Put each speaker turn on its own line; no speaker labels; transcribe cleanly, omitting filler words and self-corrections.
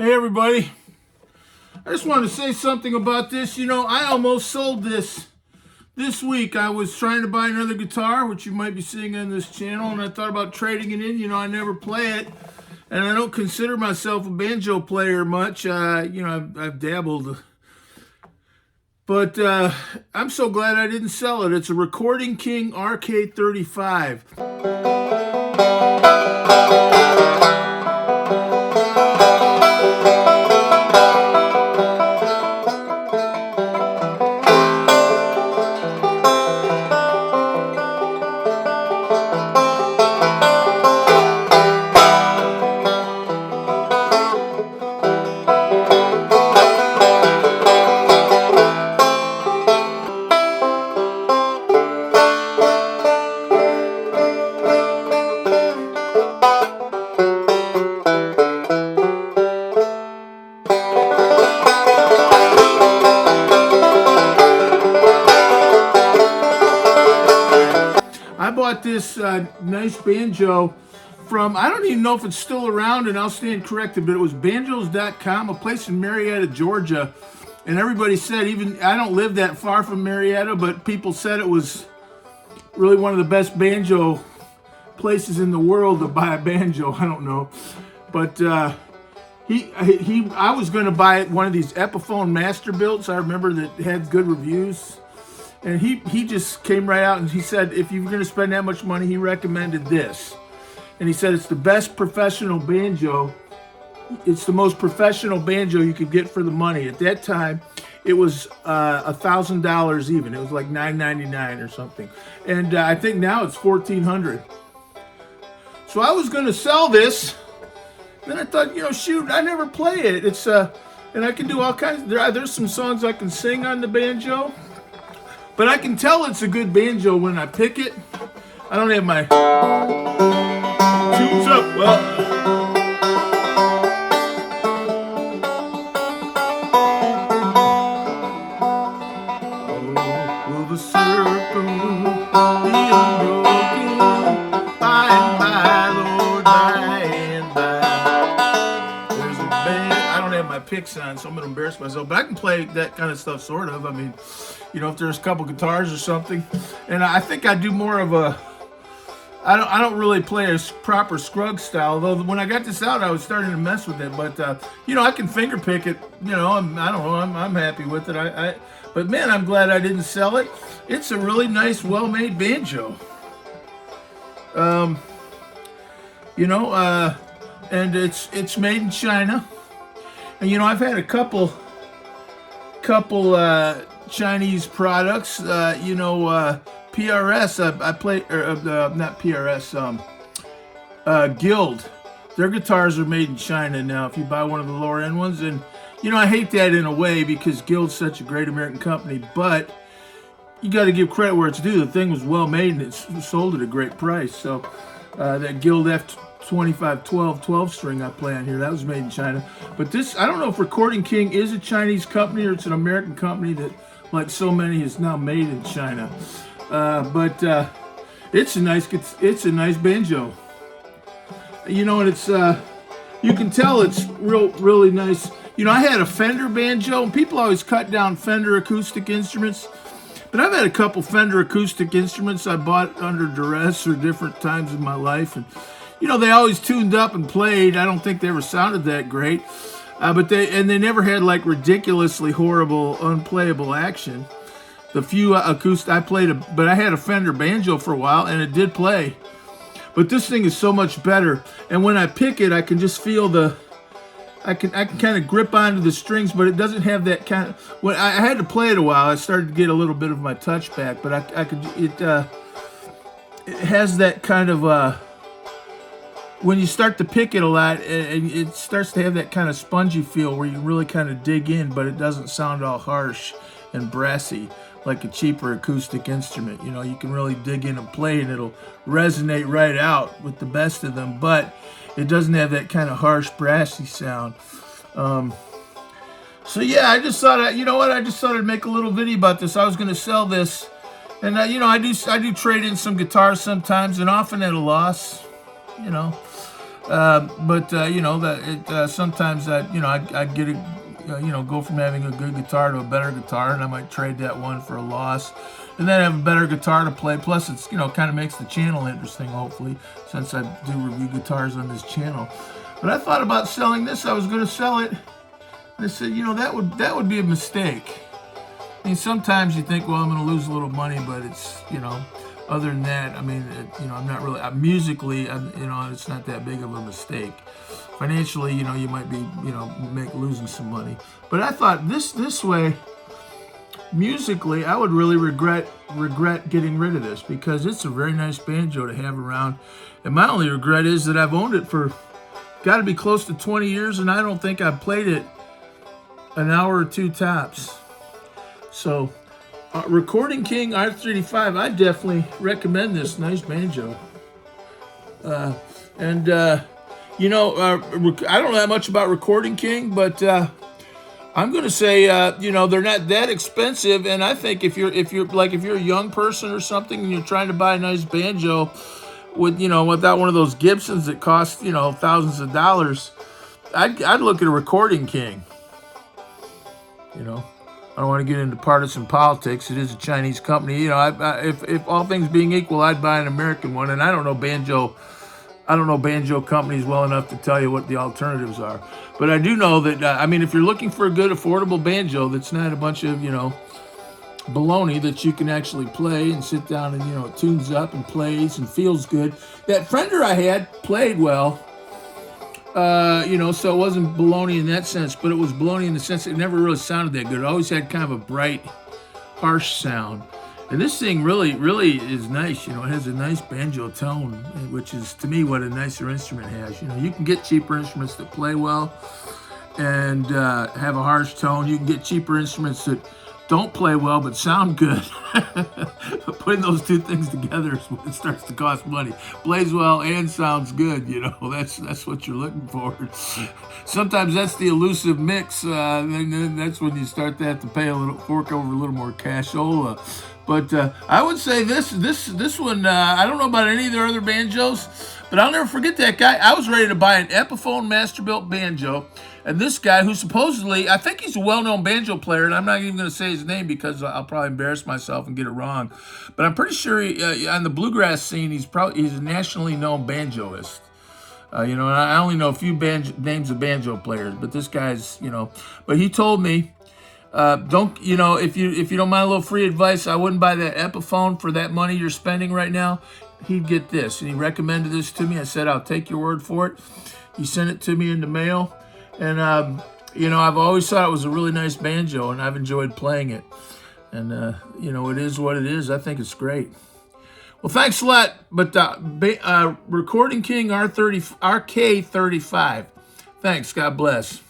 Hey everybody, I just wanted to say something about this. You know, I almost sold this week. I was trying to buy another guitar, which you might be seeing on this channel, and I thought about trading it in. You know, I never play it, and I don't consider myself a banjo player much. You know, I've dabbled, but I'm so glad I didn't sell it. It's a Recording King RK35. I bought this nice banjo from, I don't even know if it's still around, and I'll stand corrected, but it was banjos.com, a place in Marietta, Georgia. And everybody said, even, I don't live that far from Marietta, but people said it was really one of the best banjo places in the world to buy a banjo. I don't know. But I was going to buy one of these Epiphone Masterbuilts, I remember, that had good reviews. And he just came right out and he said, if you're going to spend that much money, he recommended this. And he said it's the best professional banjo. It's the most professional banjo you could get for the money. At that time, it was $1,000 even. It was like $9.99 or something. And I think now it's $1,400. So I was going to sell this. Then I thought, you know, shoot, I never play it. It's and I can do all kinds. There's some songs I can sing on the banjo. But I can tell it's a good banjo when I pick it. I don't have my tunes up well. Oh, will the circle be unbroken by and by, Lord, by and by? There's a band. I don't have my picks on, so I'm going to embarrass myself. But I can play that kind of stuff, sort of. I mean, you know, if there's a couple guitars or something. And I think I do more of a, I don't really play a proper Scruggs style, although when I got this out, I was starting to mess with it. But, you know, I can finger pick it, you know, I don't know, I'm happy with it. But man, I'm glad I didn't sell it. It's a really nice, well-made banjo. You know, and it's made in China. And, you know, I've had a couple Chinese products, you know, PRS, I play, or not PRS, Guild. Their guitars are made in China now, if you buy one of the lower end ones. And, you know, I hate that in a way because Guild's such a great American company, but you got to give credit where it's due. The thing was well made and it's sold at a great price. So that Guild F25 12 string I play on here, that was made in China. But this, I don't know if Recording King is a Chinese company or it's an American company that, like so many, is now made in China. But it's a nice banjo. You know, and it's you can tell it's really nice. You know, I had a Fender banjo, and people always cut down Fender acoustic instruments. But I've had a couple Fender acoustic instruments I bought under duress or different times in my life, and you know, they always tuned up and played. I don't think they ever sounded that great. But they never had like ridiculously horrible, unplayable action. The few acoustic I played, but I had a Fender banjo for a while and it did play. But this thing is so much better. And when I pick it, I can just feel I can kind of grip onto the strings, but it doesn't have that kind of. When I had to play it a while, I started to get a little bit of my touch back. But it has that kind of. When you start to pick it a lot, it starts to have that kind of spongy feel where you really kind of dig in, but it doesn't sound all harsh and brassy like a cheaper acoustic instrument. You know, you can really dig in and play and it'll resonate right out with the best of them, but it doesn't have that kind of harsh, brassy sound. So yeah, I just thought, you know what, I just thought I'd make a little video about this. I was going to sell this, and you know, I do trade in some guitars sometimes, and often at a loss, you know. But you know that sometimes that I get a go from having a good guitar to a better guitar, and I might trade that one for a loss, and then have a better guitar to play. Plus, it's kind of makes the channel interesting. Hopefully, since I do review guitars on this channel. But I thought about selling this. I was going to sell it, and I said, that would be a mistake. I mean, sometimes you think, well, I'm going to lose a little money, but it's other than that, I mean, I'm not really musically, it's not that big of a mistake. Financially, you might be, losing some money. But I thought this way, musically, I would really regret getting rid of this, because it's a very nice banjo to have around. And my only regret is that I've owned it for got to be close to 20 years, and I don't think I've played it an hour or two tops. So, Recording King R35, I definitely recommend this nice banjo. I don't know that much about Recording King, but I'm going to say, they're not that expensive. And I think if you're a young person or something and you're trying to buy a nice banjo without one of those Gibsons that cost, thousands of dollars, I'd look at a Recording King. I don't want to get into partisan politics. It is a Chinese company. If all things being equal, I'd buy an American one. And I don't know banjo companies well enough to tell you what the alternatives are. But I do know that, if you're looking for a good, affordable banjo that's not a bunch of, baloney, that you can actually play and sit down and, it tunes up and plays and feels good. That Fender I had played well. So it wasn't baloney in that sense, but it was baloney in the sense it never really sounded that good. It always had kind of a bright, harsh sound. And this thing really, really is nice. It has a nice banjo tone, which is, to me, what a nicer instrument has. You can get cheaper instruments that play well and have a harsh tone. You can get cheaper instruments that don't play well but sound good. Putting those two things together is when it starts to cost money. Plays well and sounds good, that's what you're looking for. Sometimes that's the elusive mix. Then that's when you start to have to fork over a little more cashola. But I would say this one, I don't know about any of their other banjos, but I'll never forget that guy. I was ready to buy an Epiphone Masterbuilt banjo. And this guy, who supposedly, I think he's a well-known banjo player, and I'm not even going to say his name because I'll probably embarrass myself and get it wrong. But I'm pretty sure on the bluegrass scene, he's a nationally known banjoist. And I only know a few names of banjo players, but this guy's, But he told me, if you don't mind a little free advice, I wouldn't buy that Epiphone for that money you're spending right now. He'd get this, and he recommended this to me. I said, I'll take your word for it. He sent it to me in the mail. And, I've always thought it was a really nice banjo, and I've enjoyed playing it. And, it is what it is. I think it's great. Well, thanks a lot. But Recording King RK35. Thanks. God bless.